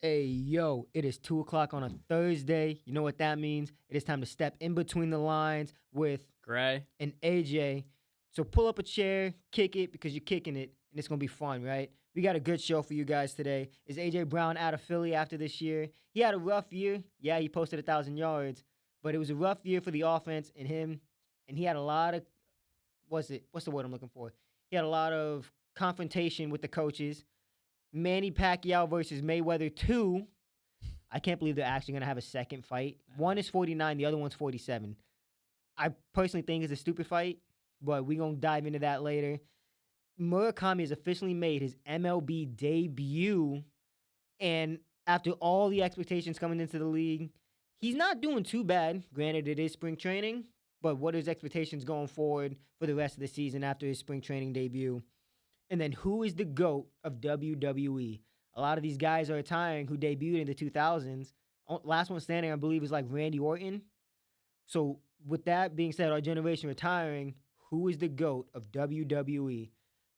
Hey, yo, it is 2 o'clock on a Thursday. You know what that means? It is time to step in between the lines with Gray. and AJ. So pull up a chair, kick it because you're kicking it, and it's going to be fun, right? We got a good show for you guys today. Is AJ Brown out of Philly after this year? He had a rough year. Yeah, he posted 1,000 yards, but it was a rough year for the offense and him. And he had a lot of, what's the word I'm looking for? He had a lot of confrontation with the coaches. Manny Pacquiao versus Mayweather 2. I can't believe they're actually going to have a second fight. One is 49, the other one's 47. I personally think it's a stupid fight, but we're going to dive into that later. Murakami has officially made his MLB debut, and after all the expectations coming into the league, he's not doing too bad. Granted, it is spring training, but what are his expectations going forward for the rest of the season after his spring training debut? And then who is the GOAT of WWE? A lot of these guys are retiring who debuted in the 2000s. Last one standing, I believe, is like Randy Orton. So, with that being said, our generation retiring, who is the GOAT of WWE?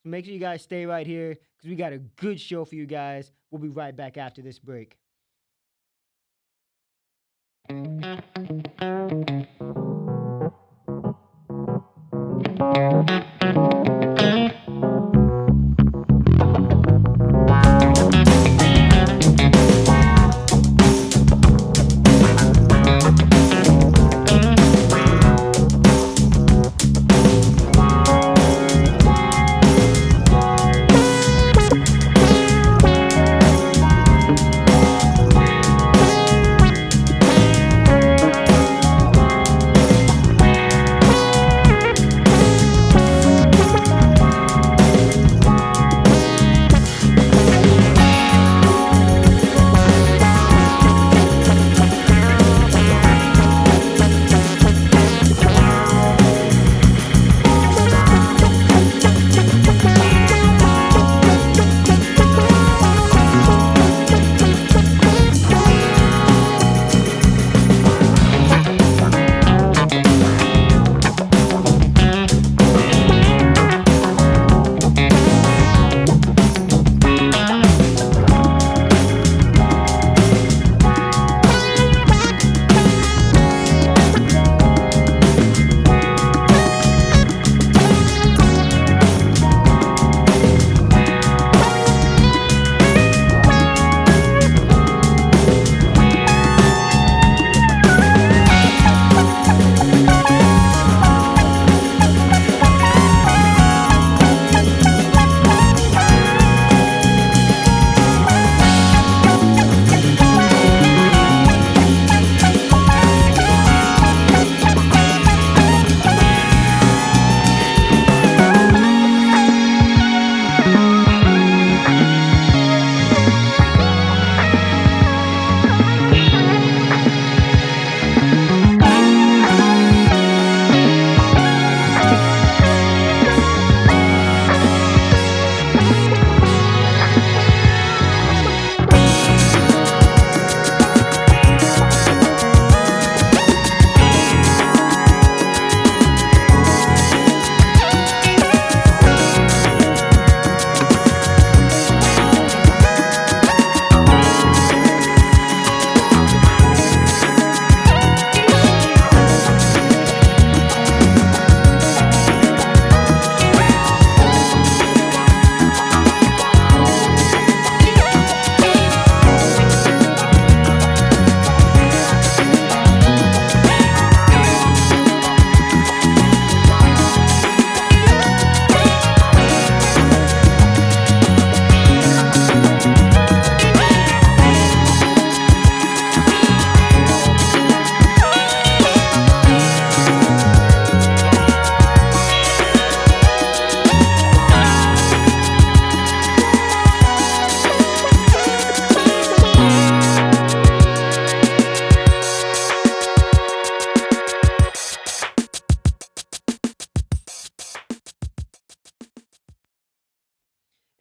So, make sure you guys stay right here because we got a good show for you guys. We'll be right back after this break.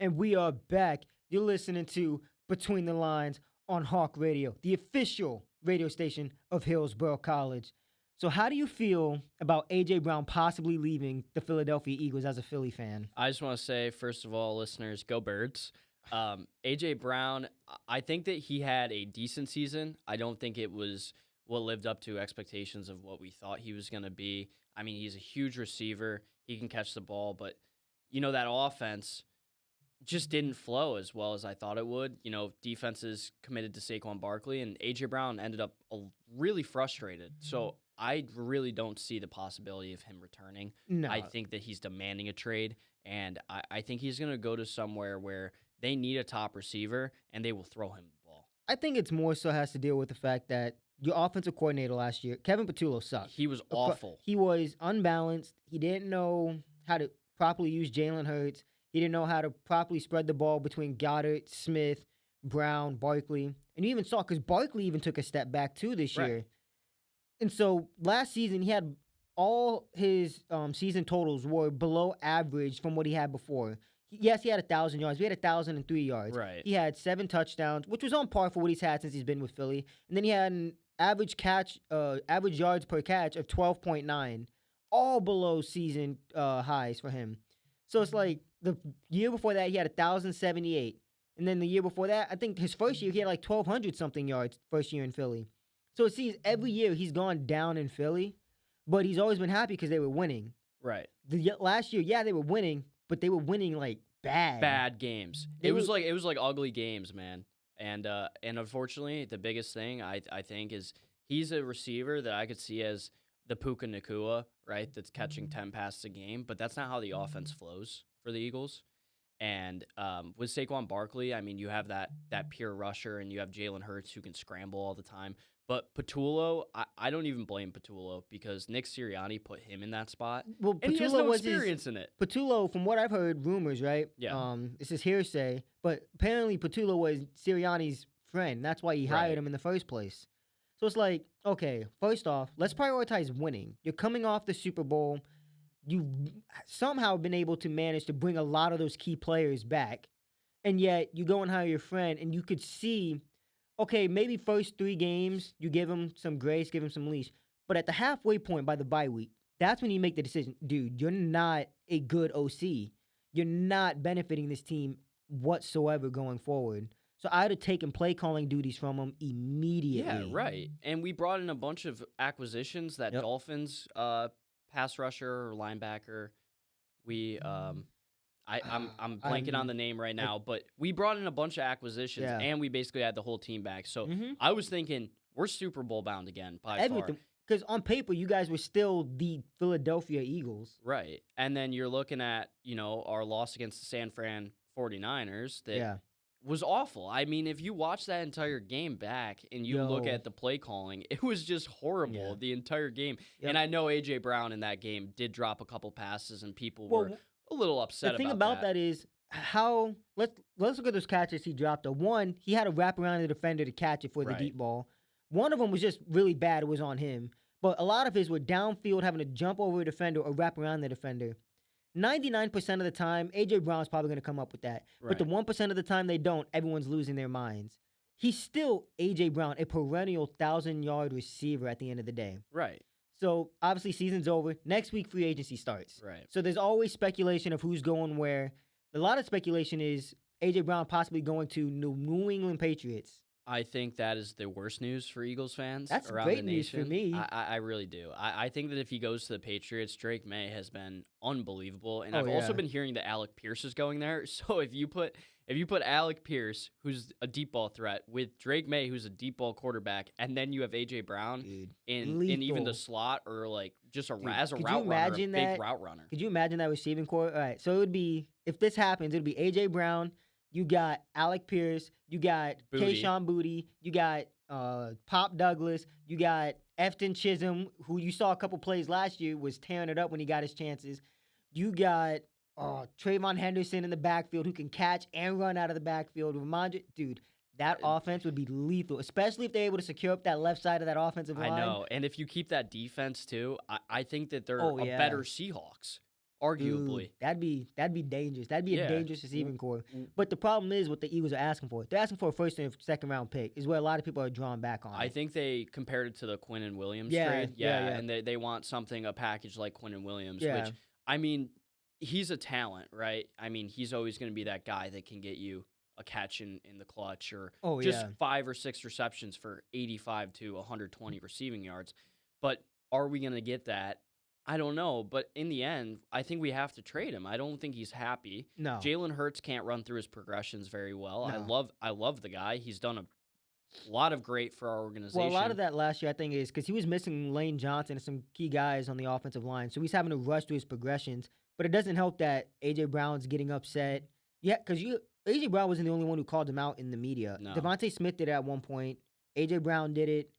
And we are back. You're listening to Between the Lines on Hawk Radio, the official radio station of Hillsborough College. So, how do you feel about AJ Brown possibly leaving the Philadelphia Eagles as a Philly fan? I just want to say, first of all, listeners, go Birds. AJ Brown, I think that he had a decent season. I don't think it was what lived up to expectations of what we thought he was going to be. I mean, he's a huge receiver. He can catch the ball, but that offense just didn't flow as well as I thought it would. Defenses committed to Saquon Barkley, and AJ Brown ended up really frustrated. So I really don't see the possibility of him returning. I No, think that he's demanding a trade, and I think he's going to go to somewhere where they need a top receiver, and they will throw him the ball. I think it's more so has to deal with the fact that your offensive coordinator last year, Kevin Patullo, sucked. He was awful. He was unbalanced. He didn't know how to properly use Jalen Hurts. He didn't know how to properly spread the ball between Goddard, Smith, Brown, Barkley. And you even saw, because Barkley even took a step back too this Right. year. And so last season, he had all his season totals were below average from what he had before. Yes, he had 1,000 yards. We had 1,003 yards. Right. He had 7 touchdowns, which was on par for what he's had since he's been with Philly. And then he had an average yards per catch of 12.9, all below season highs for him. So it's like the year before that, he had 1,078. And then the year before that, I think his first year, he had like 1,200 something yards first year in Philly. So it seems every year he's gone down in Philly, but he's always been happy because they were winning. Right. Last year, yeah, they were winning, but they were winning like Bad games. They It was were- like ugly games, man. And unfortunately, the biggest thing I think is he's a receiver that I could see as the Puka Nakua, right? That's catching 10 passes a game, but that's not how the offense flows for the Eagles. And with Saquon Barkley, I mean, you have that pure rusher, and you have Jalen Hurts who can scramble all the time. But Patullo, I don't even blame Patullo because Nick Sirianni put him in that spot, Well, and he has Patullo no was his experience in it. Patullo, from what I've heard, rumors, right? Yeah. This is hearsay, but apparently Patullo was Sirianni's friend. That's why he hired Right. him in the first place. So it's like, okay, first off, let's prioritize winning. You're coming off the Super Bowl. You've somehow been able to manage to bring a lot of those key players back, and yet you go and hire your friend, and you could see, okay, maybe first 3 games you give him some grace, give him some leash, but at the halfway point by the bye week, that's when you make the decision, dude. You're not a good OC. You're not benefiting this team whatsoever going forward. So I'd have taken play calling duties from him immediately. Yeah, right. And we brought in a bunch of acquisitions. That Yep. Dolphins pass rusher or linebacker. We I'm blanking on the name right now, but we brought in a bunch of acquisitions, Yeah. and we basically had the whole team back. So Mhm. I was thinking we're Super Bowl bound again by Everything, far. because on paper you guys were still the Philadelphia Eagles. Right. And then you're looking at, our loss against the San Fran 49ers that Yeah. was awful. I mean, if you watch that entire game back and you look Yo. at the play calling, it was just horrible Yeah. the entire game. Yep. And I know AJ Brown in that game did drop a couple passes, and people Well, were a little upset the thing about about that is how let's look at those catches he dropped. The one, he had to wrap around the defender to catch it for the Right. deep ball. One of them was just really bad. It was on him. But a lot of his were downfield, having to jump over a defender or wrap around the defender. 99% of the time, AJ Brown's probably going to come up with that. But the Right. 1% of the time they don't, everyone's losing their minds. He's still AJ Brown, a perennial 1,000-yard receiver at the end of the day. Right. So obviously, season's over. Next week, free agency starts. Right. So there's always speculation of who's going where. A lot of speculation is AJ Brown possibly going to New England Patriots. I think that is the worst news for Eagles fans That's around great the news for nation. me. I really do. I think that if he goes to the Patriots, Drake May has been unbelievable. And Oh, I've also yeah. been hearing that Alec Pierce is going there. So if you put Alec Pierce, who's a deep ball threat, with Drake May, who's a deep ball quarterback, and then you have AJ Brown Dude, in even the lethal. slot or like just Dude, as a could you route runner, a imagine big that? route runner. Could you imagine that receiving core? All right, so it would be, if this happens, it would be AJ Brown. You got Alec Pierce. You got Booty. Kayshawn Booty. You got Pop Douglas. You got Efton Chisholm, who you saw a couple plays last year was tearing it up when he got his chances. You got Trayvon Henderson in the backfield who can catch and run out of the backfield. Dude, that offense would be lethal, especially if they're able to secure up that left side of that offensive line. I know. And if you keep that defense too, I think that they're Oh, a yeah. better Seahawks, arguably. Dude, that'd be dangerous. That'd be Yeah. a dangerous receiving core. w- But the problem is what the Eagles are asking for. They're asking for a first and second round pick, is where a lot of people are drawn back on. I think they compared it to the Quinn and Williams Yeah, trade. yeah. And they want a package like Quinn and Williams, Yeah. which, I mean, he's a talent, right? I mean, he's always going to be that guy that can get you a catch in the clutch, or Oh just yeah. 5 or 6 receptions for 85 to 120 receiving yards. But are we going to get that? I don't know. But in the end, I think we have to trade him. I don't think he's happy. No. Jalen Hurts can't run through his progressions very well. No. I love the guy. He's done a lot of great for our organization. Well, a lot of that last year, I think, is because he was missing Lane Johnson and some key guys on the offensive line. So he's having to rush through his progressions. But it doesn't help that A.J. Brown's getting upset. Yeah, because A.J. Brown wasn't the only one who called him out in the media. No. Devontae Smith did it at one point. A.J. Brown did it.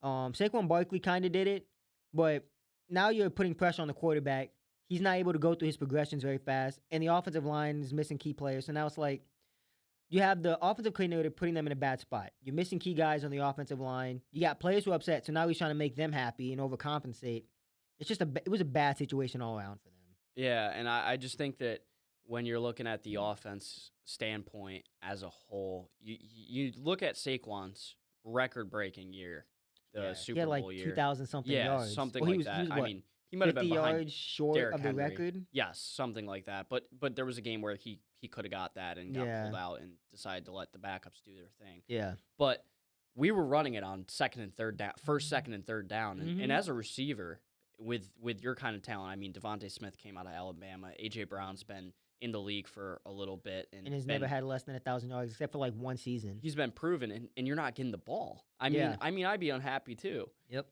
Saquon Barkley kind of did it. But now you're putting pressure on the quarterback. He's not able to go through his progressions very fast. And the offensive line is missing key players. So now it's like, you have the offensive coordinator putting them in a bad spot. You're missing key guys on the offensive line. You got players who are upset, so now he's trying to make them happy and overcompensate. It's just it was a bad situation all around for them. Yeah, and I just think that when you're looking at the offense standpoint as a whole, you look at Saquon's record-breaking year, the Super he had like Bowl year. 2,000-something yards. Something Well, like that. I mean, he might have been 50 behind yards short Derrick of the Henry. record. Yes, something like that. But there was a game where he could have got that and got pulled out and decided to let the backups do their thing. Yeah. But we were running it on second and third down, second, and third down. And as a receiver, with your kind of talent, I mean, Devontae Smith came out of Alabama. A.J. Brown's been in the league for a little bit. And has never had less than 1,000 yards, except for like one season. He's been proven, and you're not getting the ball. I mean, I'd be unhappy too. Yep.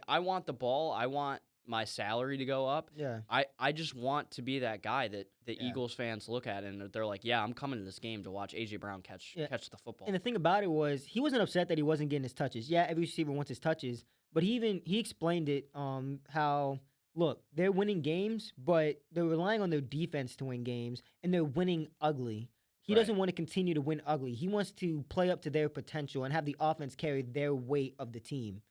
I want the ball. I want my salary to go up. Yeah. I just want to be that guy that Eagles fans look at and they're like, yeah, I'm coming to this game to watch A.J. Brown catch the football. And the thing about it was, he wasn't upset that he wasn't getting his touches. Yeah, every receiver wants his touches, but he explained it how, look, they're winning games, but they're relying on their defense to win games, and they're winning ugly. He doesn't want to continue to win ugly. He wants to play up to their potential and have the offense carry their weight of the team.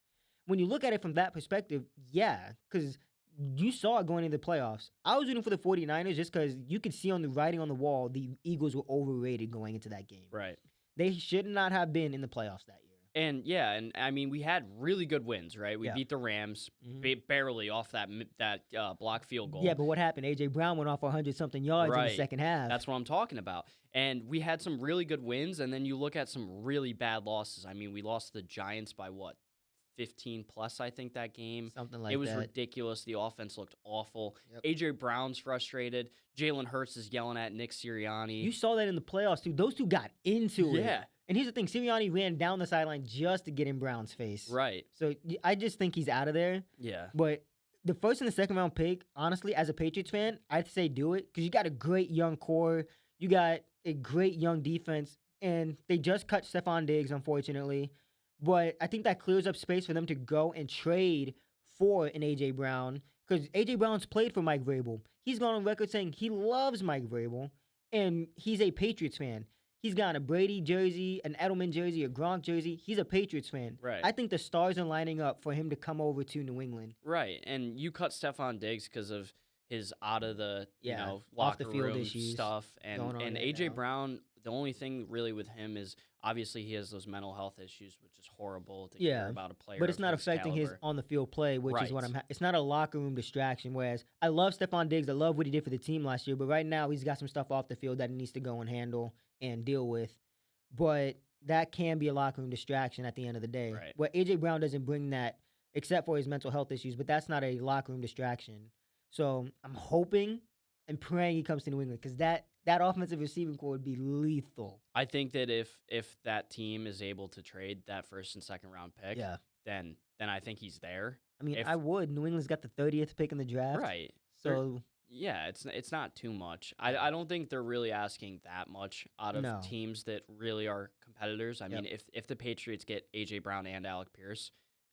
When you look at it from that perspective, yeah, because you saw it going into the playoffs. I was rooting for the 49ers just because you could see on the writing on the wall the Eagles were overrated going into that game. Right. They should not have been in the playoffs that year. And I mean, we had really good wins, right? We beat the Rams barely off that block field goal. Yeah, but what happened? A.J. Brown went off 100-something yards in the second half. That's what I'm talking about. And we had some really good wins, and then you look at some really bad losses. I mean, we lost to the Giants by what? 15 plus, I think, that game. Something like that. It was ridiculous. The offense looked awful. Yep. A.J. Brown's frustrated. Jalen Hurts is yelling at Nick Sirianni. You saw that in the playoffs, too. Those two got into it. Yeah. And here's the thing. Sirianni ran down the sideline just to get in Brown's face. Right. So I just think he's out of there. Yeah. But the first and the second round pick, honestly, as a Patriots fan, I'd say do it because you got a great young core. You got a great young defense. And they just cut Stephon Diggs, unfortunately. But I think that clears up space for them to go and trade for an A.J. Brown because A.J. Brown's played for Mike Vrabel. He's gone on record saying he loves Mike Vrabel, and he's a Patriots fan. He's got a Brady jersey, an Edelman jersey, a Gronk jersey. He's a Patriots fan. Right. I think the stars are lining up for him to come over to New England. Right. And you cut Stephon Diggs because of his out of the locker off the field room issues stuff. And A.J. now. Brown, the only thing really with him is obviously he has those mental health issues, which is horrible to hear about a player. But it's of not his affecting his caliber. on-the-field play, which is what it's not a locker room distraction, whereas I love Stephon Diggs. I love what he did for the team last year, but right now he's got some stuff off the field that he needs to go and handle and deal with. But that can be a locker room distraction at the end of the day. Right. Where A.J. Brown doesn't bring that except for his mental health issues, but that's not a locker room distraction. So I'm hoping and praying he comes to New England because that offensive receiving core would be lethal. I think that if that team is able to trade that first and second round pick, then I think he's there. I mean, I would. New England's got the 30th pick in the draft. Right. So yeah, it's not too much. I don't think they're really asking that much out of teams that really are competitors. I mean, if the Patriots get A.J. Brown and Alec Pierce,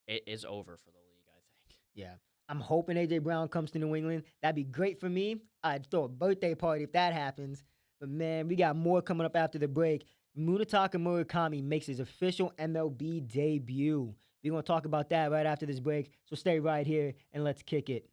it is over for the league, I think. Yeah. I'm hoping A.J. Brown comes to New England. That'd be great for me. I'd throw a birthday party if that happens. But, man, we got more coming up after the break. Munetaka Murakami makes his official MLB debut. We're going to talk about that right after this break. So stay right here and let's kick it.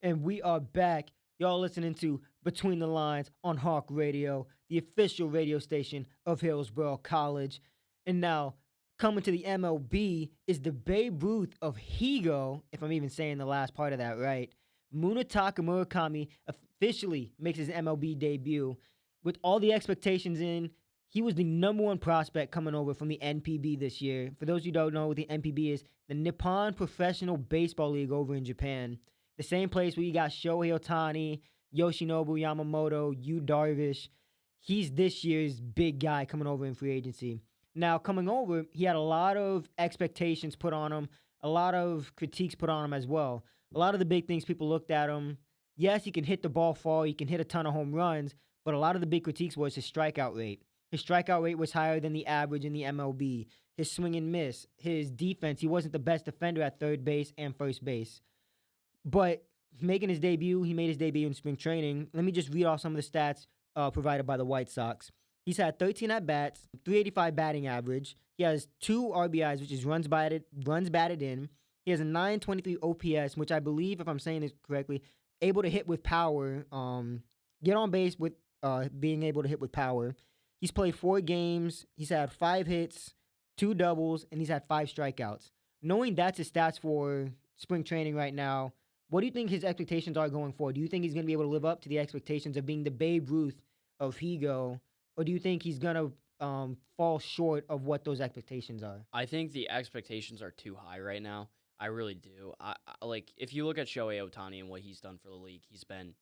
And we are back. Y'all listening to Between the Lines on Hawk Radio, the official radio station of Hillsborough College. And now, coming to the MLB is the Babe Ruth of Higo, if I'm even saying the last part of that right. Munetaka Murakami officially makes his MLB debut. With all the expectations in, he was the number one prospect coming over from the NPB this year. For those who don't know what the NPB is, the Nippon Professional Baseball League over in Japan. The same place where you got Shohei Ohtani, Yoshinobu Yamamoto, Yu Darvish. He's this year's big guy coming over in free agency. Now, coming over, he had a lot of expectations put on him, a lot of critiques put on him as well. A lot of the big things people looked at him. Yes, he can hit the ball far, he can hit a ton of home runs, but a lot of the big critiques was his strikeout rate. His strikeout rate was higher than the average in the MLB. His swing and miss, his defense, he wasn't the best defender at third base and first base. But making his debut, he made his debut in spring training. Let me just read off some of the stats provided by the White Sox. He's had 13 at-bats, 385 batting average. He has 2 RBIs, which is runs batted in. He has a 923 OPS, which I believe, if I'm saying this correctly, able to hit with power, get on base with being able to hit with power. He's played 4 games. He's had 5 hits, 2 doubles, and he's had 5 strikeouts. Knowing that's his stats for spring training right now, what do you think his expectations are going forward? Do you think he's going to be able to live up to the expectations of being the Babe Ruth of Higo, or do you think he's going to fall short of what those expectations are? I think the expectations are too high right now. I really do. Like, if you look at Shohei Ohtani and what he's done for the league, he's been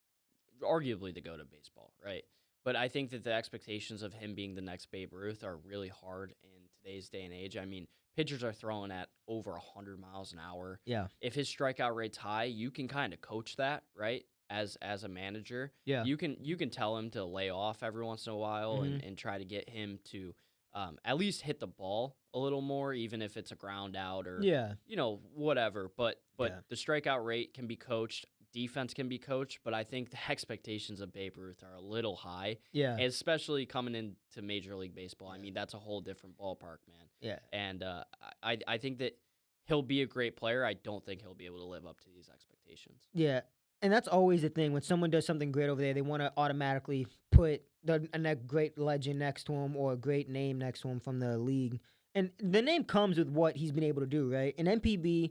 arguably the GOAT of baseball, right? But I think that the expectations of him being the next Babe Ruth are really hard in today's day and age. I mean, pitchers are throwing at over 100 miles an hour. Yeah. If his strikeout rate's high, you can kind of coach that, right? As a manager, Yeah. you can tell him to lay off every once in a while and try to get him to at least hit the ball a little more, even if it's a ground out or whatever. But the strikeout rate can be coached. Defense can be coached, but I think the expectations of Babe Ruth are a little high. Yeah. Especially coming into Major League Baseball. I mean, that's a whole different ballpark, man. Yeah. And I think that he'll be a great player. I don't think he'll be able to live up to these expectations. Yeah. And that's always the thing. When someone does something great over there, they want to automatically put a great legend next to him or a great name next to him from the league. And the name comes with what he's been able to do, right? In NPB,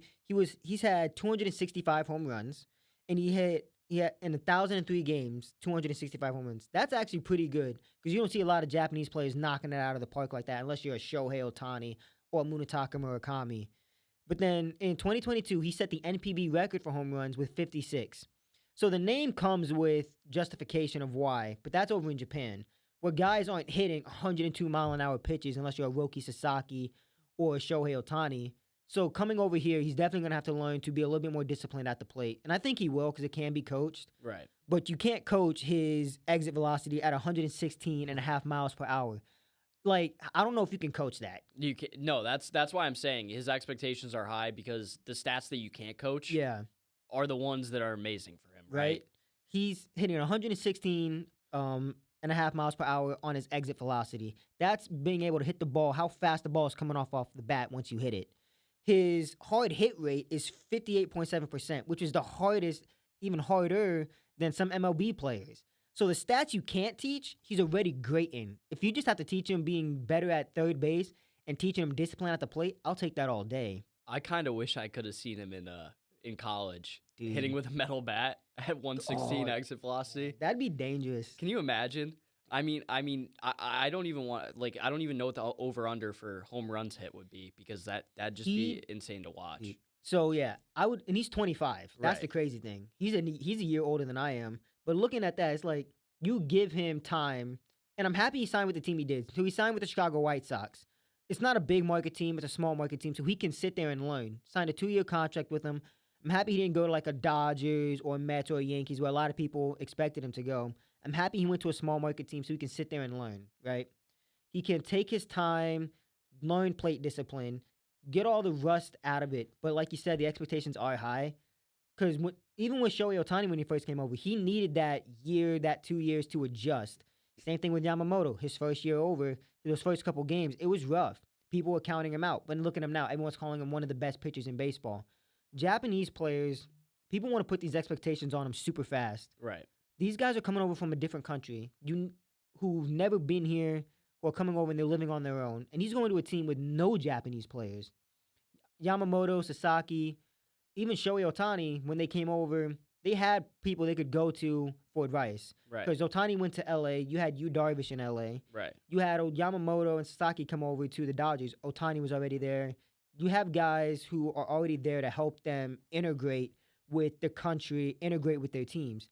he's had 265 home runs, and he had in 1,003 games, 265 home runs. That's actually pretty good because you don't see a lot of Japanese players knocking it out of the park like that unless you're a Shohei Ohtani or Munetaka Murakami. But then in 2022, he set the NPB record for home runs with 56. So the name comes with justification of why, but that's over in Japan, where guys aren't hitting 102-mile-an-hour pitches unless you're a Roki Sasaki or a Shohei Ohtani. So coming over here, he's definitely going to have to learn to be a little bit more disciplined at the plate. And I think he will because it can be coached. Right. But you can't coach his exit velocity at 116.5 miles per hour. Like, I don't know if you can coach that. You can, no, that's why I'm saying his expectations are high because the stats that you can't coach are the ones that are amazing for him, right? He's hitting 116 and a half miles per hour on his exit velocity. That's being able to hit the ball, how fast the ball is coming off the bat once you hit it. His hard hit rate is 58.7%, which is the hardest, even harder than some MLB players. So the stats you can't teach, he's already great in. If you just have to teach him being better at third base and teaching him discipline at the plate, I'll take that all day. I kind of wish I could have seen him in college, hitting with a metal bat at 116 exit velocity. That'd be dangerous. Can you imagine? I don't even know what the over-under for home runs hit would be because that'd just be insane to watch. So, yeah, I would, and he's 25. That's the crazy thing. He's a year older than I am. But looking at that, it's like you give him time, and I'm happy he signed with the team he did. So he signed with the Chicago White Sox. It's not a big market team. It's a small market team, so he can sit there and learn. Signed a 2-year contract with them. I'm happy he didn't go to like a Dodgers or Mets or Yankees where a lot of people expected him to go. I'm happy he went to a small market team so he can sit there and learn, right? He can take his time, learn plate discipline, get all the rust out of it. But like you said, the expectations are high. Because even with Shohei Ohtani when he first came over, he needed that 2 years to adjust. Same thing with Yamamoto. His first year over, those first couple games, it was rough. People were counting him out. But look at him now. Everyone's calling him one of the best pitchers in baseball. Japanese players people want to put these expectations on him super fast. Right. These guys are coming over from a different country, who've never been here, or coming over and they're living on their own. And he's going to a team with no Japanese players. Yamamoto, Sasaki, even Shohei Ohtani, when they came over, they had people they could go to for advice. Right. Because Ohtani went to LA, you had Yu Darvish in LA. Right. You had Yamamoto and Sasaki come over to the Dodgers. Ohtani was already there. You have guys who are already there to help them integrate with the country, integrate with their teams.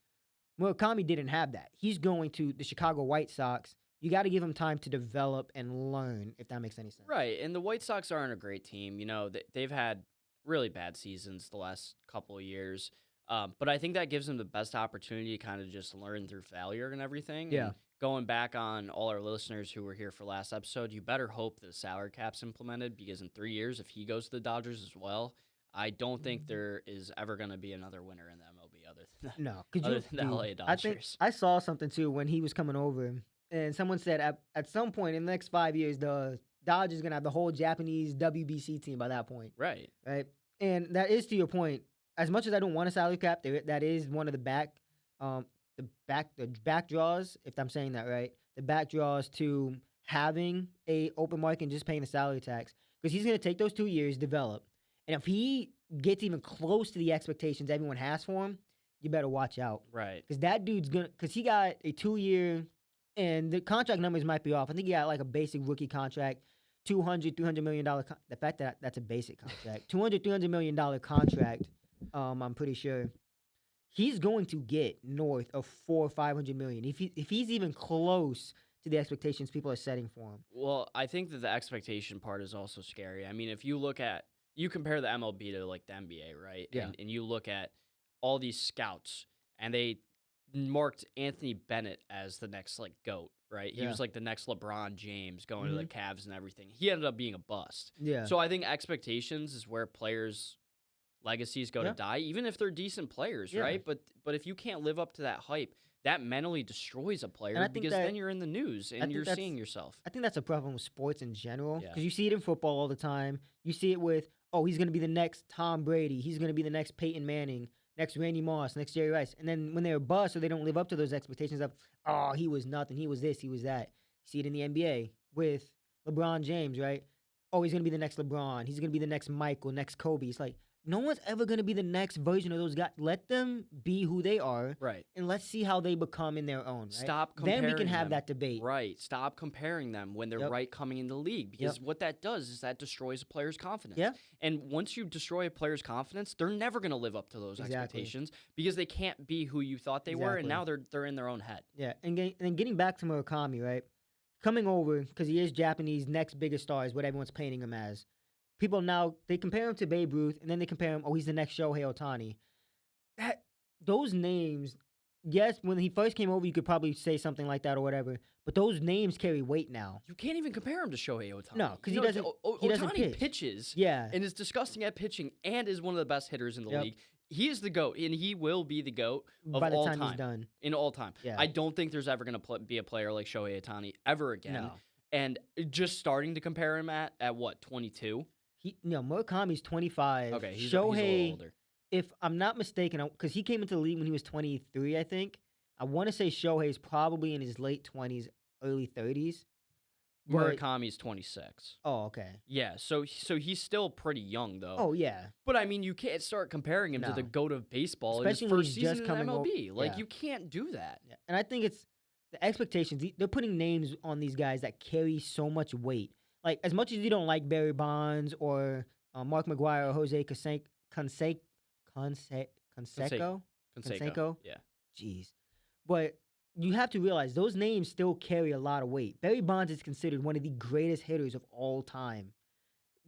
Murakami didn't have that. He's going to the Chicago White Sox. You got to give him time to develop and learn, if that makes any sense. Right. And the White Sox aren't a great team. You know, they've had really bad seasons the last couple of years. But I think that gives them the best opportunity to kind of just learn through failure and everything. Yeah. And going back on all our listeners who were here for last episode, you better hope the salary cap's implemented, because in 3 years, if he goes to the Dodgers as well, I don't think there is ever going to be another winner in the MLB other than that. No, Other than the LA I think Dodgers. I saw something too when he was coming over, and someone said at some point in the next 5 years, the Dodgers gonna have the whole Japanese WBC team by that point, Right. right? And that is, to your point. As much as I don't want a salary cap, that is one of the back draws, if I'm saying that right, the back draws to having a open market and just paying the salary tax, because he's gonna take those 2 years, develop, and if he gets even close to the expectations everyone has for him, you better watch out. Right. Because that dude's because he got a 2 year, and the contract numbers might be off. I think he got like a basic rookie contract, $200 million. The fact that that's a basic contract, $200 million contract, I'm pretty sure he's going to get north of $400 or $500 million if he's even close to the expectations people are setting for him. Well, I think that the expectation part is also scary. I mean, if you compare the MLB to like the NBA, right? Yeah. And you look at all these scouts, and they marked Anthony Bennett as the next like GOAT, right? He Yeah. was like the next LeBron James going to the Cavs and everything. He ended up being a bust. Yeah. So I think expectations is where players' legacies go to die, even if they're decent players, right? But if you can't live up to that hype, that mentally destroys a player, because then you're in the news and you're seeing yourself. I think that's a problem with sports in general, Yeah. because you see it in football all the time. You see it with, oh, he's going to be the next Tom Brady. He's going to be the next Peyton Manning, next Randy Moss, next Jerry Rice. And then when they're a bust or they don't live up to those expectations of, oh, he was nothing, he was this, he was that. You see it in the NBA with LeBron James, right? Oh, he's going to be the next LeBron. He's going to be the next Michael, next Kobe. It's like, no one's ever going to be the next version of those guys. Let them be who they are. Right. And let's see how they become in their own. Right? Stop comparing Then we can have them. that debate. Right. Stop comparing them when they're right coming in the league, because what that does is that destroys a player's confidence. Yeah. And once you destroy a player's confidence, they're never going to live up to those expectations, because they can't be who you thought they were, and now they're in their own head. Yeah. And getting back to Murakami, right? Coming over, because he is Japanese next biggest star is what everyone's painting him as. People now, they compare him to Babe Ruth, and then they compare him, oh, he's the next Shohei Ohtani. Those names, yes, when he first came over, you could probably say something like that or whatever, but those names carry weight now. You can't even compare him to Shohei Ohtani. No, because he doesn't Ohtani pitch. pitches Yeah. and is disgusting at pitching and is one of the best hitters in the league. He is the GOAT, and he will be the GOAT of by the all time time. he's done. In all time. Yeah. I don't think there's ever going to be a player like Shohei Ohtani ever again. No. And just starting to compare him at what, 22? Murakami's 25. Okay, he's a little older. If I'm not mistaken, because he came into the league when he was 23, I think. I want to say Shohei's probably in his late 20s, early 30s. Murakami's 26. Oh, okay. Yeah, so he's still pretty young, though. Oh, yeah. But, I mean, you can't start comparing him to the GOAT of baseball Especially in when his he's first just season in coming MLB. over. Like, Yeah. you can't do that. Yeah. And I think it's the expectations. They're putting names on these guys that carry so much weight. Like, as much as you don't like Barry Bonds or Mark McGwire or Jose Canseco? Yeah. Jeez. But you have to realize those names still carry a lot of weight. Barry Bonds is considered one of the greatest hitters of all time.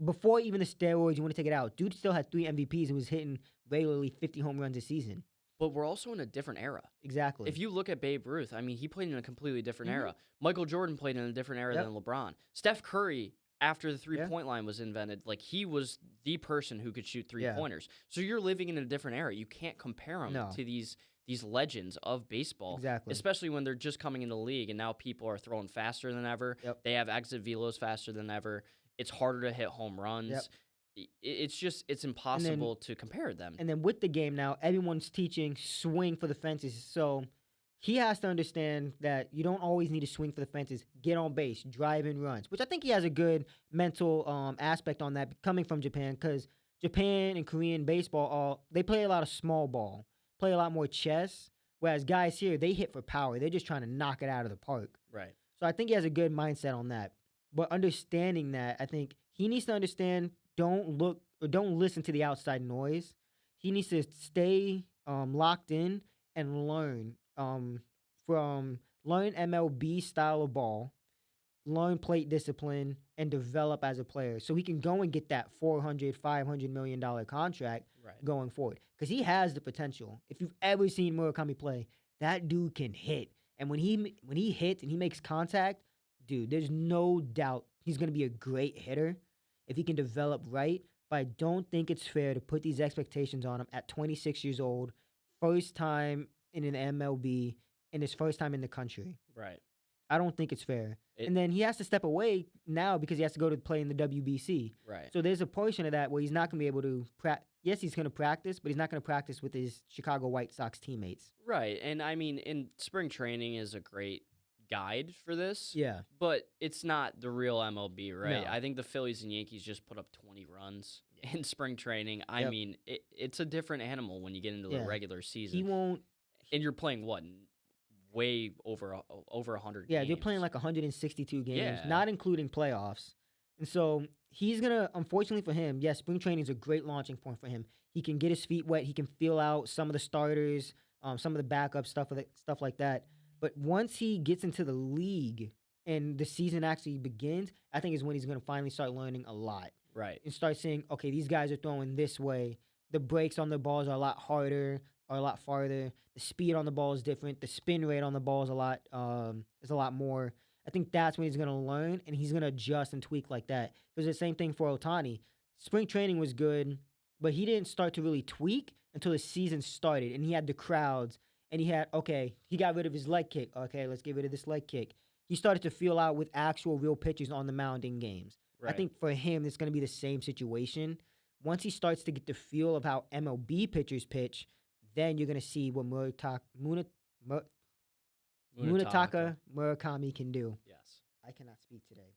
Before even the steroids, you want to take it out. Dude still had 3 MVPs and was hitting regularly 50 home runs a season. But we're also in a different era. Exactly. If you look at Babe Ruth, I mean, he played in a completely different era. Michael Jordan played in a different era than LeBron. Steph Curry, after the three-point line was invented, like, he was the person who could shoot three-pointers. So you're living in a different era. You can't compare them to these legends of baseball. Exactly. Especially when they're just coming into the league, and now people are throwing faster than ever. They have exit velos faster than ever. It's harder to hit home runs. it's And then impossible to compare them. and then with the game now, everyone's teaching swing for the fences. So he has to understand that you don't always need to swing for the fences. Get on base, drive in runs, which I think he has a good mental aspect on that coming from Japan, because Japan and Korean baseball, all they play a lot of small ball, play a lot more chess. Whereas guys here, they hit for power. They're just trying to knock it out of the park. Right. So I think he has a good mindset on that. But understanding that, I think he needs to understand, don't look or don't listen to the outside noise. He needs to stay locked in and learn MLB style of ball, learn plate discipline, and develop as a player so he can go and get that 400, $500 million contract Right. going forward, because he has the potential. If you've ever seen Murakami play, that dude can hit. And when he hits and he makes contact, dude, there's no doubt he's going to be a great hitter if he can develop right. But I don't think it's fair to put these expectations on him at 26 years old, first time in an MLB, and his first time in the country. Right. I don't think it's fair. It, And then he has to step away now because he has to go to play in the WBC. right. So there's a portion of that where he's not going to be able to yes, he's going to practice, but he's not going to practice with his Chicago White Sox teammates. Right. And I mean, in spring training is a great guide for this, Yeah. but it's not the real MLB, right? No. I think the Phillies and Yankees just put up 20 runs in spring training. I Yep. mean, it's a different animal when you get into Yeah. the regular He season. won't. And you're playing what? Way over 100 Yeah, games. you're playing like 162 games, Yeah. not including playoffs. And so he's going to, unfortunately for him, yes, spring training is a great launching point for him. He can get his feet wet. He can feel out some of the starters, some of the backup stuff like that. But once he gets into the league and the season actually begins, I think is when he's going to finally start learning a lot Right. and start saying, okay, these guys are throwing this way. The brakes on the balls are a lot harder, or a lot farther. The speed on the ball is different. The spin rate on the ball is a lot more. I think that's when he's going to learn, and he's going to adjust and tweak like that. Because the same thing for Ohtani. Spring training was good, but he didn't start to really tweak until the season started, and he had the crowds, and he got rid of his leg kick. Okay, let's get rid of this leg kick. He started to feel out with actual real pitchers on the mound in games. Right. I think for him, it's going to be the same situation. Once he starts to get the feel of how MLB pitchers pitch, then you're going to see what Munetaka Murakami can do. Yes. I cannot speak today.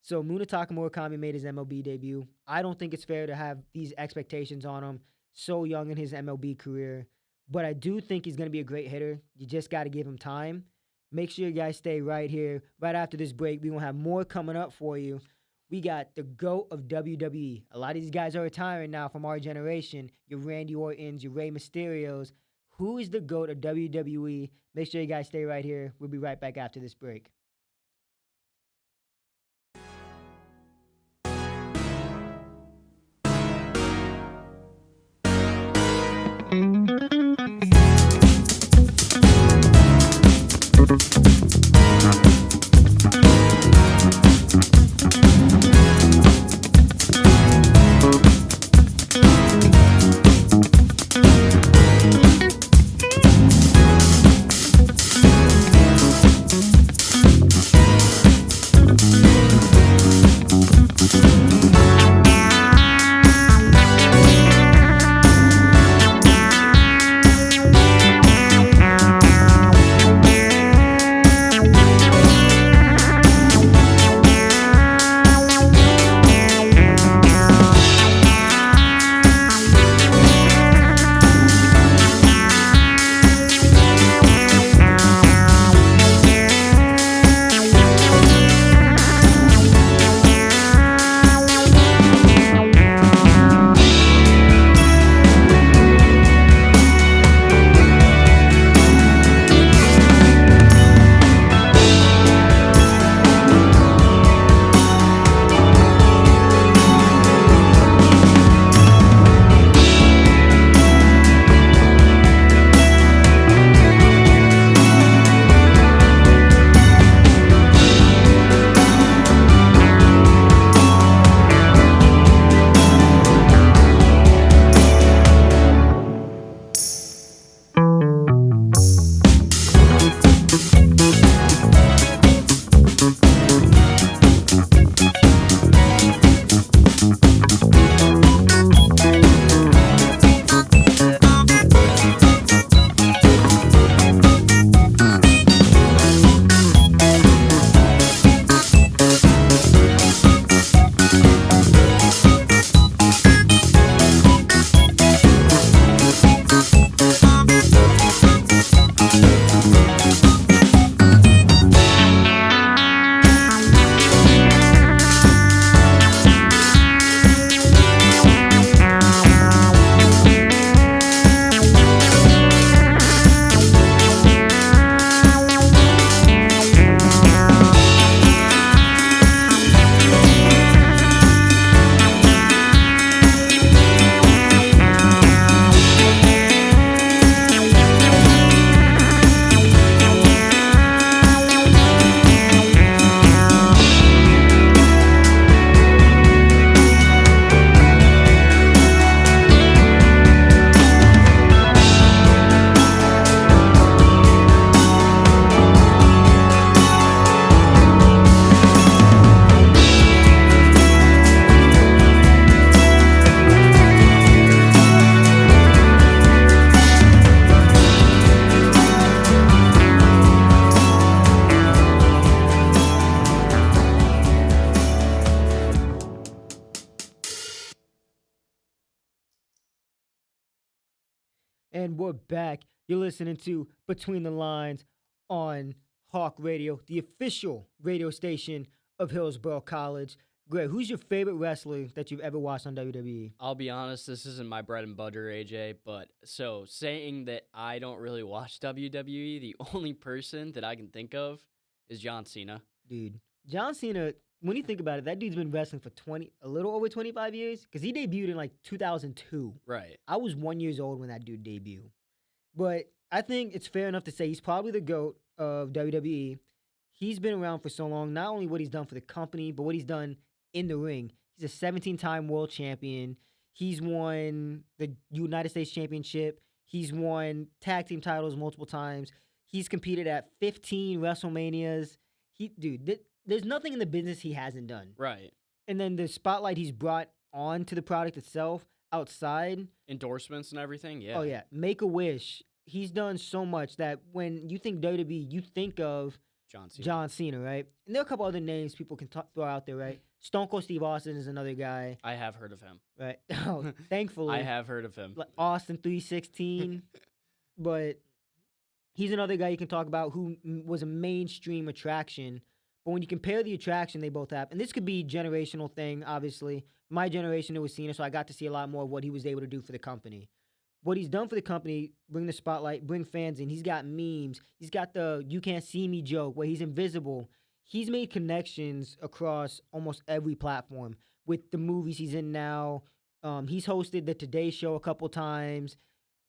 So Munetaka Murakami made his MLB debut. I don't think it's fair to have these expectations on him so young in his MLB career, but I do think he's going to be a great hitter. You just got to give him time. Make sure you guys stay right here. Right after this break, we're going to have more coming up for you. We got the GOAT of WWE. A lot of these guys are retiring now from our generation. Your Randy Ortons, your Rey Mysterios. Who is the GOAT of WWE? Make sure you guys stay right here. We'll be right back after this break. And we're back. You're listening to Between the Lines on Hawk Radio, the official radio station of Hillsborough College. Greg, who's your favorite wrestler that you've ever watched on WWE? I'll be honest, this isn't my bread and butter, AJ, but so saying that I don't really watch WWE, the only person that I can think of is John Cena. Dude, John Cena, when you think about it, that dude's been wrestling for a little over 25 years because he debuted in like 2002. Right. I was 1 year old when that dude debuted. But I think it's fair enough to say he's probably the GOAT of WWE. He's been around for so long, not only what he's done for the company, but what he's done in the ring. He's a 17-time world champion. He's won the United States Championship. He's won tag team titles multiple times. He's competed at 15 WrestleManias. There's nothing in the business he hasn't done. Right. And then the spotlight he's brought onto the product itself outside. Endorsements and everything, yeah. Oh, yeah. Make-A-Wish. He's done so much that when you think WWE, you think of John Cena, right? And there are a couple other names people can throw out there, right? Stone Cold Steve Austin is another guy. I have heard of him. Right? Oh, thankfully. I have heard of him. Like Austin 316. But he's another guy you can talk about who was a mainstream attraction. But when you compare the attraction they both have, and this could be a generational thing, obviously. My generation, it was Cena, so I got to see a lot more of what he was able to do for the company. What he's done for the company, bring the spotlight, bring fans in. He's got memes. He's got the "you can't see me" joke where he's invisible. He's made connections across almost every platform with the movies he's in now. He's hosted the Today Show a couple times.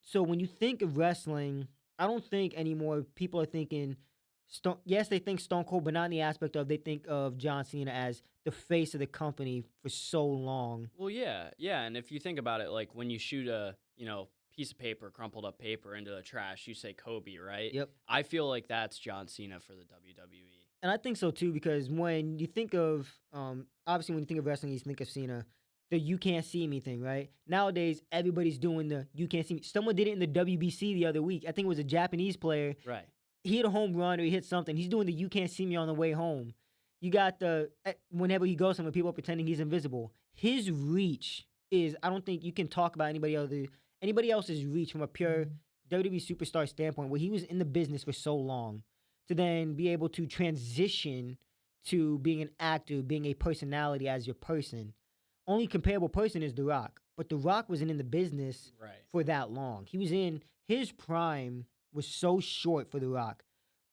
So when you think of wrestling, I don't think anymore people are thinking yes, they think Stone Cold, but not in the aspect of they think of John Cena as the face of the company for so long. Well, yeah, and if you think about it, like when you shoot a, piece of paper, crumpled up paper into the trash, you say Kobe, right? Yep. I feel like that's John Cena for the WWE. And I think so too, because when you think of, obviously when you think of wrestling, you think of Cena, the "you can't see me" thing, right? Nowadays, everybody's doing the "you can't see me." Someone did it in the WBC the other week. I think it was a Japanese player. Right. He hit a home run or he hit something. He's doing the "you can't see me" on the way home. You got whenever he goes somewhere, people are pretending he's invisible. His reach is, I don't think you can talk about anybody else's reach from a pure WWE superstar standpoint, where he was in the business for so long, to then be able to transition to being an actor, being a personality as your person. Only comparable person is The Rock, but The Rock wasn't in the business for that long. He was in his prime was so short for The Rock,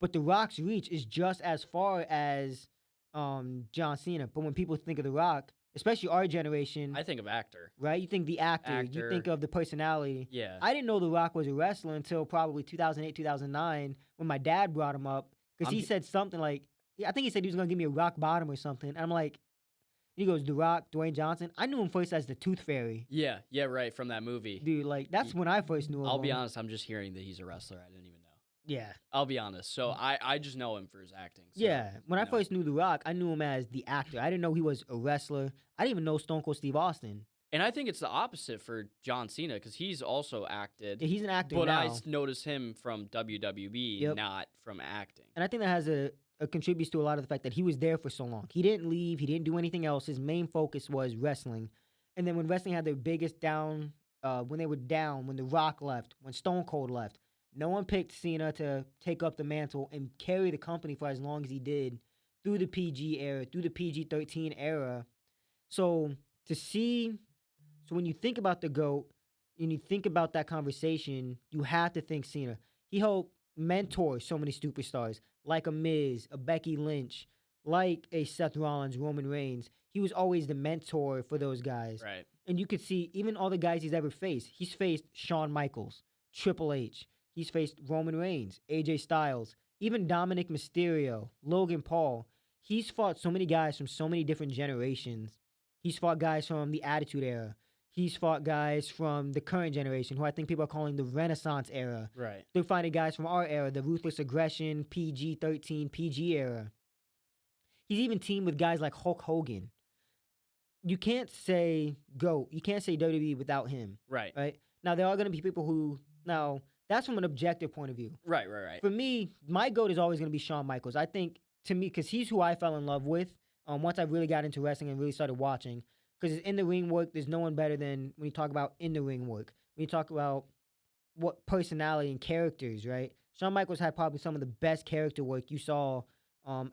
but The Rock's reach is just as far as John Cena. But when people think of The Rock, especially our generation, I think of actor. Right? You think the actor. You think of the personality. Yeah. I didn't know The Rock was a wrestler until probably 2008, 2009 when my dad brought him up because he said something like, I think he said he was going to give me a rock bottom or something. And I'm like, he goes, The Rock, Dwayne Johnson. I knew him first as the Tooth Fairy. Yeah, right, from that movie. Dude, like, that's when I first knew him. I'll be honest, I'm just hearing that he's a wrestler. I didn't even know. Yeah. I'll be honest. So I just know him for his acting. So, yeah. When I first knew The Rock, I knew him as the actor. I didn't know he was a wrestler. I didn't even know Stone Cold Steve Austin. And I think it's the opposite for John Cena because he's also acted. Yeah, he's an actor but now. I noticed him from WWE, not from acting. And I think that has contributes to a lot of the fact that he was there for so long. He didn't leave. He didn't do anything else. His main focus was wrestling. And then when wrestling had their biggest down, when they were down, when The Rock left, when Stone Cold left, no one picked Cena to take up the mantle and carry the company for as long as he did through the PG era, through the PG-13 era. So when you think about the GOAT and you think about that conversation, you have to think Cena. He helped mentor so many superstars like a Miz, a Becky Lynch, like a Seth Rollins, Roman Reigns. He was always the mentor for those guys. Right. And you could see even all the guys he's ever faced. He's faced Shawn Michaels, Triple H. He's faced Roman Reigns, AJ Styles, even Dominic Mysterio, Logan Paul. He's fought so many guys from so many different generations. He's fought guys from the Attitude Era. He's fought guys from the current generation, who I think people are calling the Renaissance era. Right. They're fighting guys from our era, the Ruthless Aggression, PG-13, PG era. He's even teamed with guys like Hulk Hogan. You can't say GOAT. You can't say WWE without him. Right. Right? Now, there are going to be people who... Now, that's from an objective point of view. Right. For me, my GOAT is always going to be Shawn Michaels. I think, to me, because he's who I fell in love with once I really got into wrestling and really started watching. Because in the ring work, there's no one better than when you talk about in the ring work. When you talk about what personality and characters, right? Shawn Michaels had probably some of the best character work you saw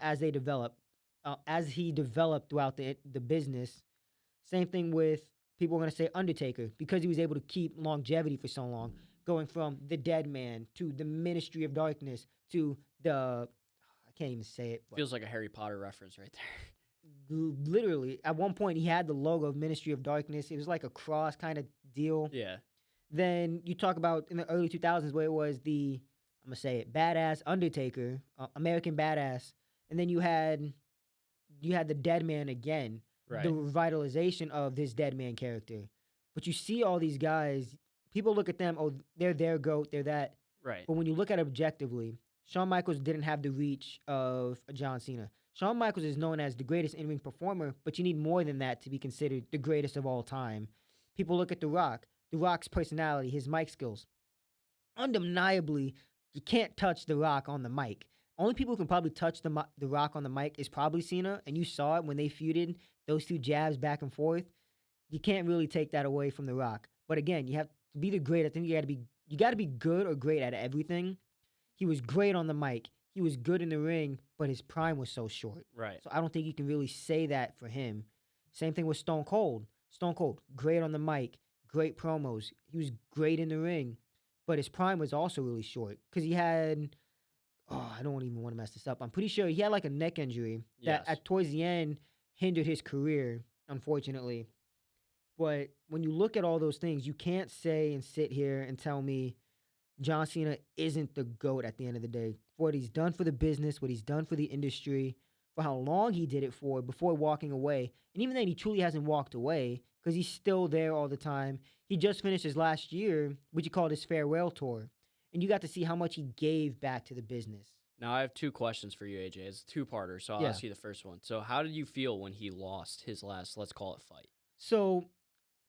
as they developed, as he developed throughout the business. Same thing with people are gonna say Undertaker because he was able to keep longevity for so long, going from the Dead Man to the Ministry of Darkness to the I can't even say it, but Feels like a Harry Potter reference right there. literally at one point he had the logo of Ministry of Darkness. It was like a cross kind of deal. Yeah. Then you talk about in the early 2000s where it was the I'm gonna say it badass Undertaker, American Badass, and then you had the Dead Man again, the Right. revitalization of this Dead Man character. But you see all these guys, people look at them, oh, they're their goat, they're that. Right. But when you look at it objectively, Shawn Michaels didn't have the reach of a John Cena. Shawn Michaels is known as the greatest in-ring performer, but you need more than that to be considered the greatest of all time. People look at The Rock, The Rock's personality, his mic skills. Undeniably, you can't touch The Rock on the mic. Only people who can probably touch the Rock on the mic is probably Cena, and you saw it when they feuded those two jabs back and forth. You can't really take that away from The Rock. But again, you have to be the great. I think you got to be good or great at everything. He was great on the mic. He was good in the ring, but his prime was so short. Right. So I don't think you can really say that for him. Same thing with Stone Cold. Stone Cold, great on the mic, great promos. He was great in the ring, but his prime was also really short because he had. Oh, I don't even want to mess this up. I'm pretty sure he had like a neck injury that Yes. at towards the end hindered his career, unfortunately. But when you look at all those things, you can't say and sit here and tell me John Cena isn't the GOAT at the end of the day. For what he's done for the business, what he's done for the industry, for how long he did it for before walking away. And even then, he truly hasn't walked away because he's still there all the time. He just finished his last year, which he called his farewell tour. And you got to see how much he gave back to the business. Now I have two questions for you, AJ. It's a two-parter, so I'll Yeah. ask you the first one. So how did you feel when he lost his last, let's call it, fight? So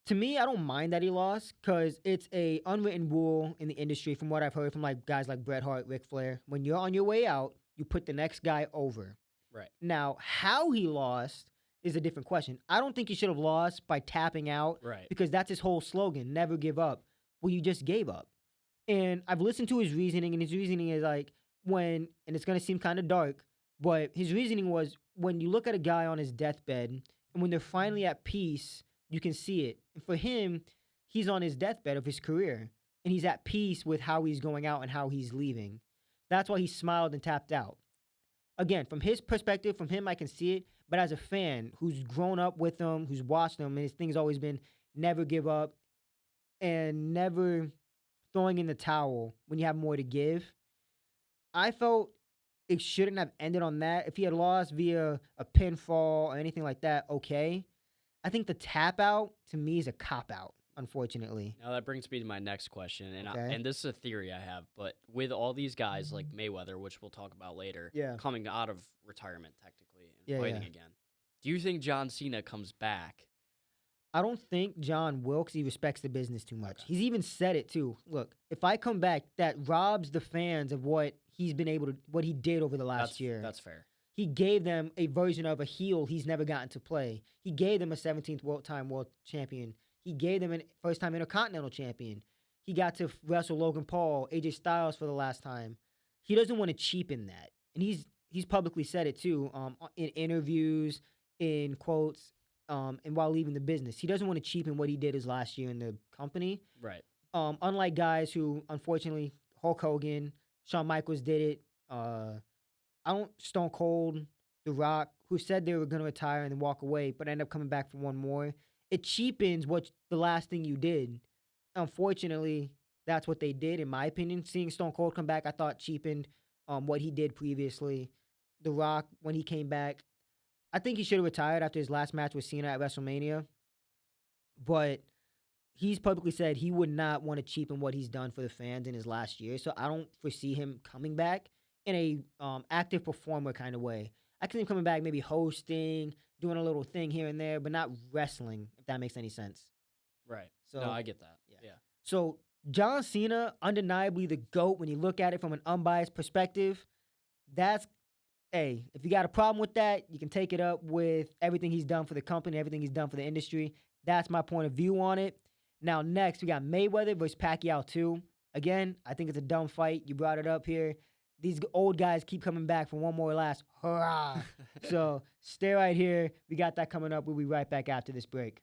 to me, I don't mind that he lost because it's a unwritten rule in the industry from what I've heard from like guys like Bret Hart, Ric Flair. When you're on your way out, you put the next guy over. Right. Now, how he lost is a different question. I don't think he should have lost by tapping out Right. because that's his whole slogan, never give up. Well, you just gave up. And I've listened to his reasoning, and his reasoning is like and it's going to seem kind of dark, but his reasoning was when you look at a guy on his deathbed and when they're finally at peace, you can see it. And for him, he's on his deathbed of his career, and he's at peace with how he's going out and how he's leaving. That's why he smiled and tapped out. Again, from his perspective, from him, I can see it. But as a fan who's grown up with him, who's watched him, and his thing's always been never give up and never throwing in the towel when you have more to give, I felt it shouldn't have ended on that. If he had lost via a pinfall or anything like that, okay. I think the tap out to me is a cop out, unfortunately. Now that brings me to my next question, and Okay. and this is a theory I have, but with all these guys like Mayweather, which we'll talk about later, Yeah. coming out of retirement technically and Yeah, fighting yeah. again, do you think John Cena comes back? I don't think John Wilkes, he respects the business too much. Okay. He's even said it too. Look, if I come back, that robs the fans of what what he did over the last year. That's fair. He gave them a version of a heel he's never gotten to play. He gave them a 17th world champion. He gave them a first time Intercontinental champion. He got to wrestle Logan Paul, AJ Styles for the last time. He doesn't want to cheapen that, and he's publicly said it too, in interviews, in quotes, and while leaving the business. He doesn't want to cheapen what he did his last year in the company. Right. Unlike guys who, unfortunately, Hulk Hogan, Shawn Michaels did it. Stone Cold, The Rock, who said they were going to retire and then walk away, but end up coming back for one more. It cheapens what the last thing you did. Unfortunately, that's what they did, in my opinion. Seeing Stone Cold come back, I thought cheapened what he did previously. The Rock, when he came back, I think he should have retired after his last match with Cena at WrestleMania. But he's publicly said he would not want to cheapen what he's done for the fans in his last year. So I don't foresee him coming back in a active performer kind of way. I can see him coming back, maybe hosting, doing a little thing here and there, but not wrestling, if that makes any sense. Right. So No, I get that. yeah. Yeah. So John Cena, undeniably the GOAT when you look at it from an unbiased perspective. Hey, if you got a problem with that, you can take it up with everything he's done for the company, everything he's done for the industry. That's my point of view on it. Now, next, we got Mayweather versus Pacquiao 2. Again, I think it's a dumb fight. You brought it up here. These old guys keep coming back for one more last hurrah. So stay right here. We got that coming up. We'll be right back after this break.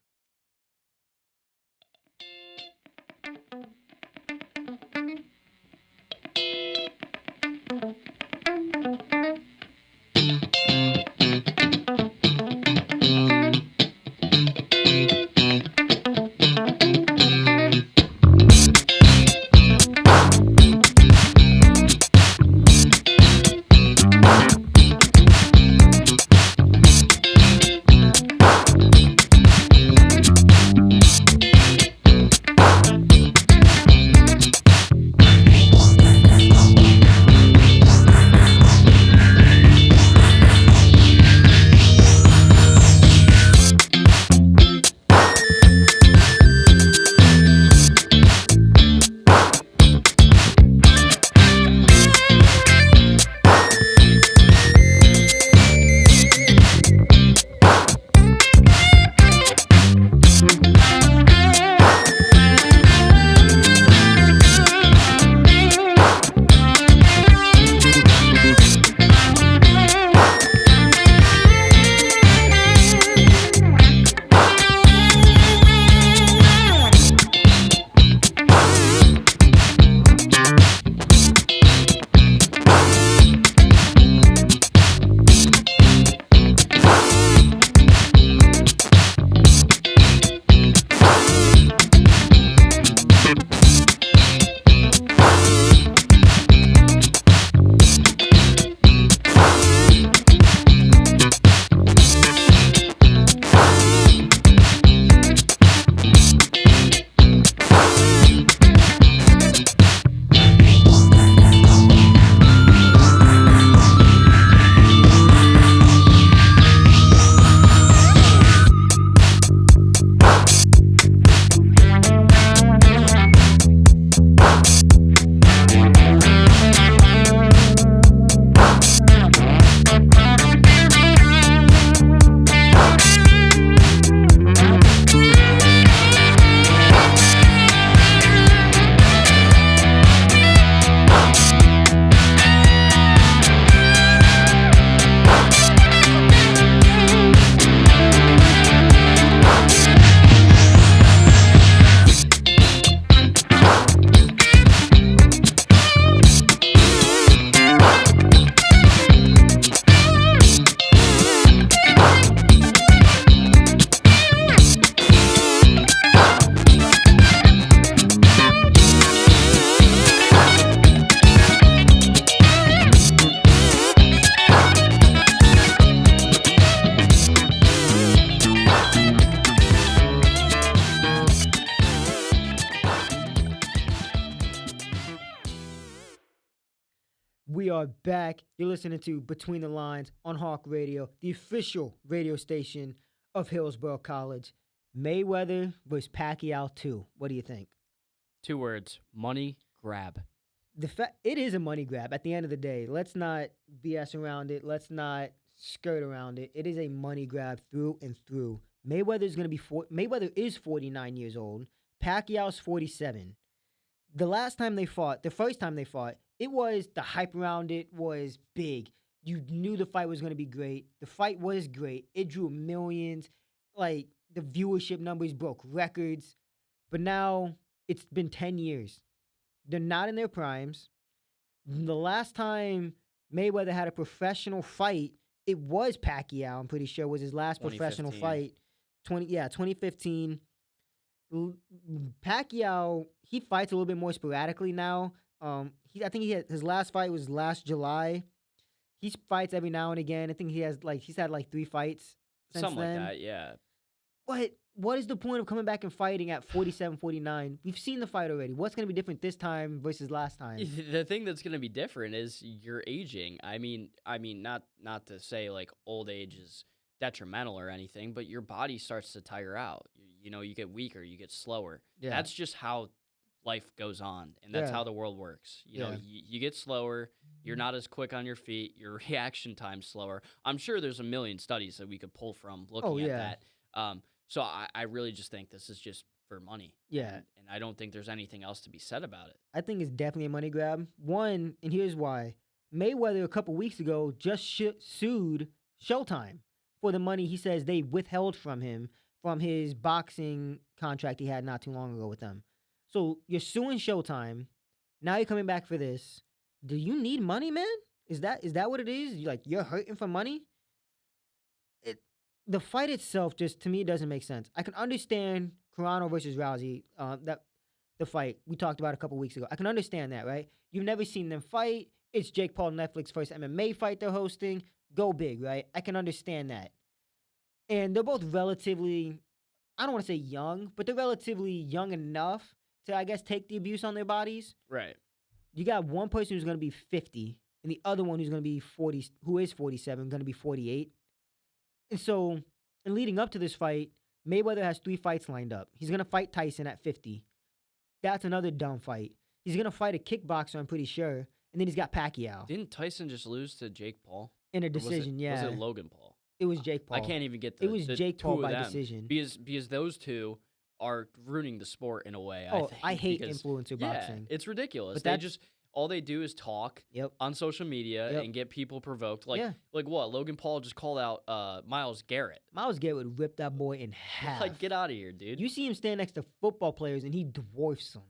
We are back. You're listening to Between the Lines on Hawk Radio, the official radio station of Hillsborough College. Mayweather versus Pacquiao 2. What do you think? 2 words: money grab. It is a money grab at the end of the day. Let's not BS around it. Let's not skirt around it. It is a money grab through and through. Mayweather is 49 years old. Pacquiao's 47. The first time they fought, it was the hype around it was big. You knew the fight was going to be great. The fight was great. It drew millions. Like the viewership numbers broke records. But now it's been 10 years. They're not in their primes. The last time Mayweather had a professional fight, it was Pacquiao. I'm pretty sure was his last professional 2015. fight. 2015. Pacquiao, he fights a little bit more sporadically now. I think his last fight was last July. He fights every now and again. I think he's had like 3 fights since Something then. like that, yeah. But what is the point of coming back and fighting at 47, 49? We've seen the fight already. What's going to be different this time versus last time? The thing that's going to be different is you're aging. I mean, not to say like old age is detrimental or anything, but your body starts to tire out. You get weaker, you get slower. Yeah. That's just how life goes on, and that's Yeah. how the world works. You get slower. You're not as quick on your feet. Your reaction time's slower. I'm sure there's a million studies that we could pull from looking at that. So I really just think this is just for money. Yeah. And I don't think there's anything else to be said about it. I think it's definitely a money grab. One, and here's why. Mayweather a couple weeks ago just sued Showtime for the money he says they withheld from him from his boxing contract he had not too long ago with them. So you're suing Showtime. Now you're coming back for this. Do you need money, man? Is that what it is? You're hurting for money? The fight itself just to me doesn't make sense. I can understand Carano versus Rousey, that the fight we talked about a couple weeks ago. I can understand that, right? You've never seen them fight. It's Jake Paul Netflix first MMA fight they're hosting. Go big, right? I can understand that. And they're both relatively, I don't want to say young, but they're relatively young enough to, I guess, take the abuse on their bodies. Right. You got one person who's going to be 50, and the other one who's going to be 40, who is 47, going to be 48. And so, in leading up to this fight, Mayweather has 3 fights lined up. He's going to fight Tyson at 50. That's another dumb fight. He's going to fight a kickboxer, I'm pretty sure. And then he's got Pacquiao. Didn't Tyson just lose to Jake Paul? In a decision, Was it Logan Paul? It was Jake Paul. I can't even get It was Jake Paul by them, decision. Because those two are ruining the sport in a way. I hate because, influencer boxing. It's ridiculous. But all they do is talk on social media and get people provoked. Like what? Logan Paul just called out Myles Garrett. Myles Garrett would rip that boy in half. Like, get out of here, dude. You see him stand next to football players and he dwarfs them.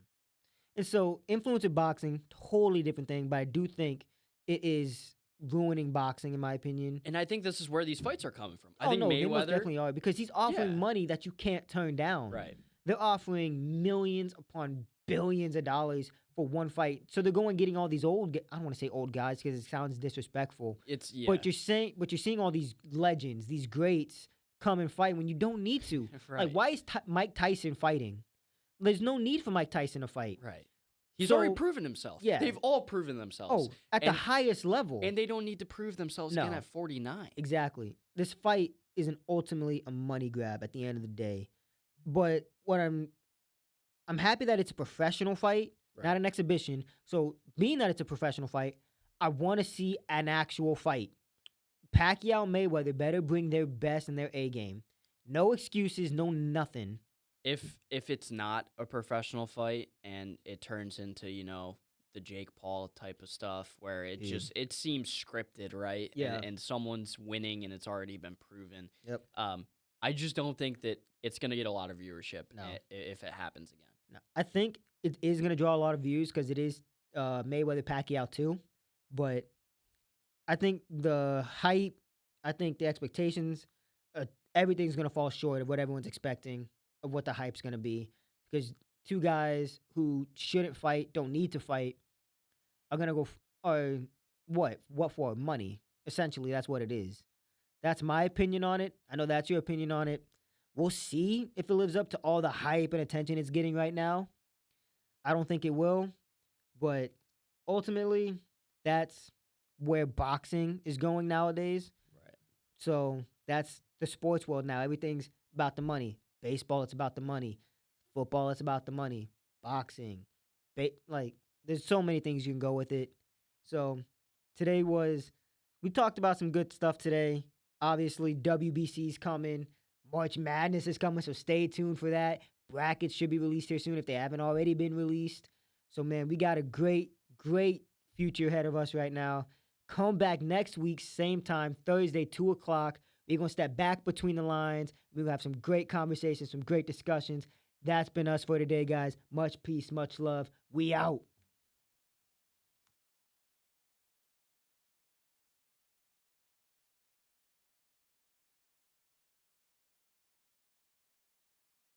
And so influencer boxing, totally different thing, but I do think it is ruining boxing in my opinion. And I think this is where these fights are coming from. I Oh think no, Mayweather they most definitely are because he's offering money that you can't turn down. Right. They're offering millions upon billions of dollars for one fight. So they're going getting all these old, I don't want to say old guys because it sounds disrespectful. But you're seeing all these legends, these greats come and fight when you don't need to. Right. Like, why is Mike Tyson fighting? There's no need for Mike Tyson to fight. Right. He's already proven himself. Yeah. They've all proven themselves. Oh, at the highest level. And they don't need to prove themselves again at 49. Exactly. This fight isn't ultimately a money grab at the end of the day. But what I'm happy that it's a professional fight, not an exhibition. So being that it's a professional fight, I want to see an actual fight. Pacquiao Mayweather better bring their best in their A game. No excuses, no nothing. If it's not a professional fight and it turns into, the Jake Paul type of stuff where it seems scripted, right? Yeah. And someone's winning and it's already been proven. Yep. I just don't think that it's going to get a lot of viewership if it happens again. No. I think it is going to draw a lot of views because it is Mayweather Pacquiao too. But I think the hype, I think the expectations, everything's going to fall short of what everyone's expecting, of what the hype's going to be. Because two guys who shouldn't fight, don't need to fight, are going to go, what for? Money. Essentially, that's what it is. That's my opinion on it. I know that's your opinion on it. We'll see if it lives up to all the hype and attention it's getting right now. I don't think it will. But ultimately, that's where boxing is going nowadays. Right. So that's the sports world now. Everything's about the money. Baseball, it's about the money. Football, it's about the money. Boxing. There's so many things you can go with it. So we talked about some good stuff today. Obviously, WBC's coming. March Madness is coming, so stay tuned for that. Brackets should be released here soon if they haven't already been released. So, man, we got a great, great future ahead of us right now. Come back next week, same time, Thursday, 2 o'clock. We're going to step back between the lines. We're going to have some great conversations, some great discussions. That's been us for today, guys. Much peace, much love. We out.